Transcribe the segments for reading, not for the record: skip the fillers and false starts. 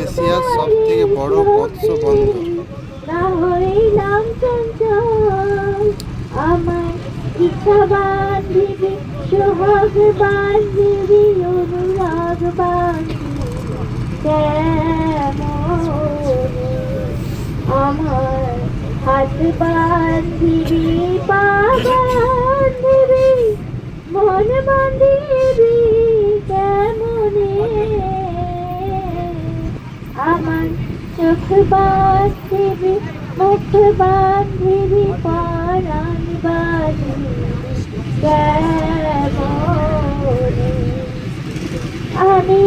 এশিয়ার সব থেকে বড় মৎস্য বন্দর। আমার ইচ্ছা বান্ধিবি, সোহাগ বান্ধিবি, অনুরাগ বান্ধিবি, আমার হাত বান্ধিবি, পা বান্ধিবি, মন বান্ধিবি কেমনে, আমার চোখ বান্ধিবি, মুখ বান্ধিবি, পরাণ বান্ধিবি কেমনে, আমি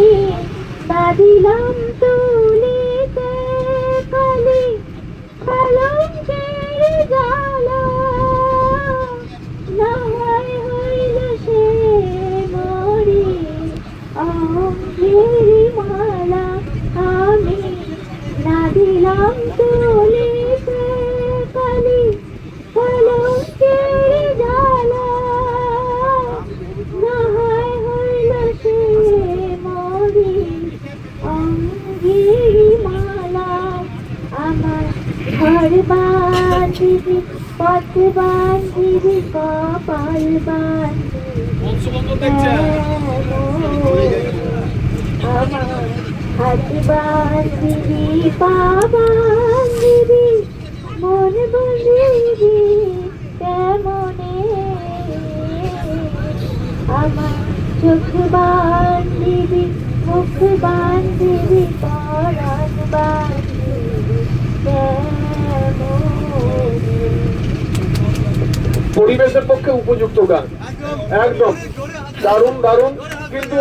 বাঁধিলাম তুলিতে কালি কলঙ্কের জ্বালা, না হয় হইল সে মরি অঙ্গের মালা, আমি বাঁধিলাম তুলিতে কালি কলঙ্কের জ্বালা, না হয় হইল সে মরি অঙ্গের মালা, আমার ঘর বাঁধিবি, পথ বাঁধিবি, কপাল বাঁধিবি, আমার হাত বাঁধিবি, পা বাঁধিবি, মন বাঁধিবি কেমনে, আমার চোখ বাঁধিবি, মুখ বাঁধিবি, পরাণ বাঁধিবি কেমনে। পরিবেশের পক্ষে উপযুক্ত গান, একদম দারুণ দারুণ। কিন্তু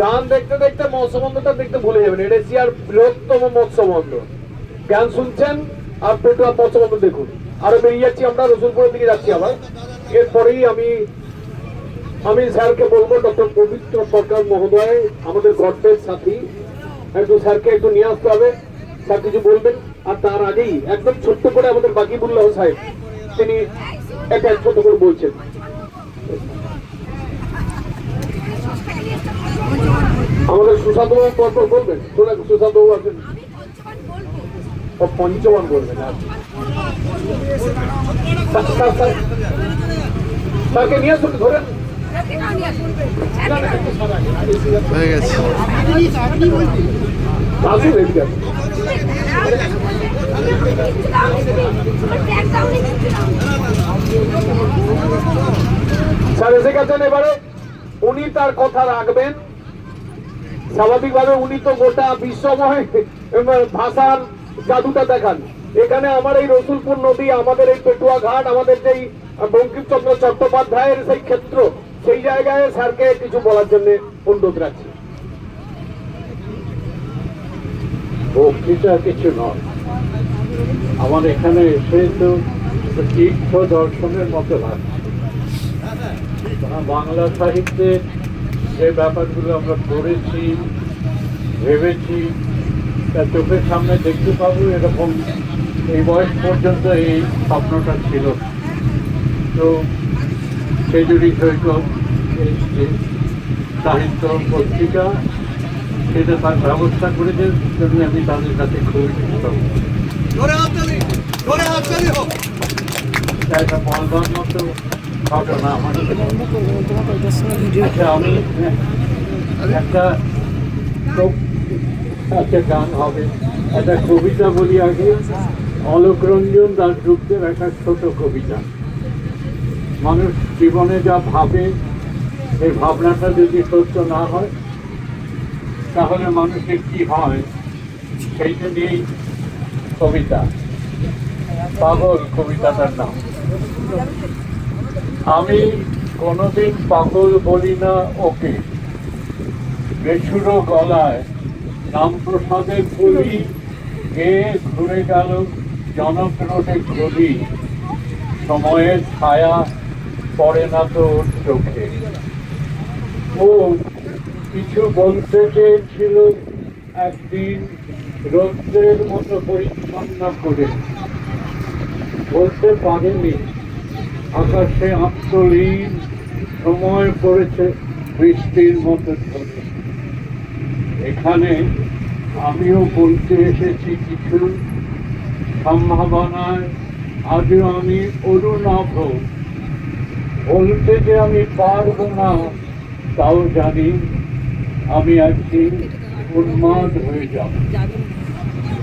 গান দেখতে দেখতে মৎস্যবন্দরটা দেখতে ভুলে যাবেন, এটা এশিয়ার বৃহত্তম মৎস্যবন্দর। গান শুনছেন আর পেটুয়া মৎস্যবন্দর দেখুন। আরো বেরিয়ে যাচ্ছি আমরা, রসুলপুরের দিকে যাচ্ছি আবার। এরপরেই আমি স্যারকে বলবো, ডক্টর পবিত্র সরকার মহোদয় আমাদের গর্বের সাথী, একটু স্যারকে একটু নিয়ে আসতে হবে, স্যার কিছু বলবেন। আর তার আগেই একদম ছোট্ট করে আমাদের বাকিবুল্লাহ সাহেব, তিনি একটা ছোট করে বলছেন। আমাদের সুশান্ত বাবু পরপর বলবেন, সুশান্ত বাবু আছেন, পঞ্চমান বলবেন। তাকে নিয়ে আসুন, ধরেন হয়ে গেছে। আসুন এদিকে। স্যার এসে গেছেন, এবারে উনি তার কথা রাখবেন। স্বাভাবিকভাবে উনি তো গোটা বিশ্বময় ভাষার জাদুটা দেখান। এখানে আমার এই রসুলপুর নদী, আমাদের এই পেটুয়া ঘাট, আমাদের যেই বঙ্কিমচন্দ্র চট্টোপাধ্যায়ের সেই ক্ষেত্র, সেই জায়গায় স্যারকে কিছু বলার জন্য অনুরোধ রাখছি। বক্তৃতা কিছু নয়, আমার এখানে এসে তো তীর্থ দর্শনের মতো লাগছে। বাংলা সাহিত্যের যে ব্যাপারগুলো আমরা পড়েছি, ভেবেছি, তা চোখের সামনে দেখতে পাবো, এরকম এই বয়স পর্যন্ত এই স্বপ্নটা ছিল। তো খেজুরি সৈকত এই যে সাহিত্য পত্রিকা, সেটা তার ব্যবস্থা করে দেওয়ার জন্য আমি তাদের কাছে খুবই কৃতজ্ঞ। একটা বলবার মতো ঘটনা আমাদের। আচ্ছা, আমি একটা গান হবে, একটা কবিতা বলি আগে। অলোকরঞ্জন দাশগুপ্তের একটা ছোট কবিতা। মানুষ জীবনে যা ভাবে, এই ভাবনাটা যদি সত্য না হয়, তাহলে মানুষের কি হয় সেইটা নিয়েই কবিতা। পাগল কবিতাটার নাম। আমি কোনোদিন পাগল বলি না ওকে, বেসুরো গলায় নাম প্রসাদের বলি, গেয়ে ঘুরে গেল জনক রোডে গলি, সময়ের ছায়া পড়ে না তো ওর চোখে। ও কিছু বলতে চেয়েছিল একদিন রৌদ্রের মতো পরিচ্ছন্ন করে, বলতে পারেনি। আকাশে আত্মলীন সময় পড়েছে বৃষ্টির মতো ঝরে। এখানে আমিও বলতে এসেছি কিছু সম্ভাবনায়, আজও আমি অরুণাভ। বলতে যে আমি পারবো না তাও জানি, আমি একদিন উন্মাদ হয়ে যাব।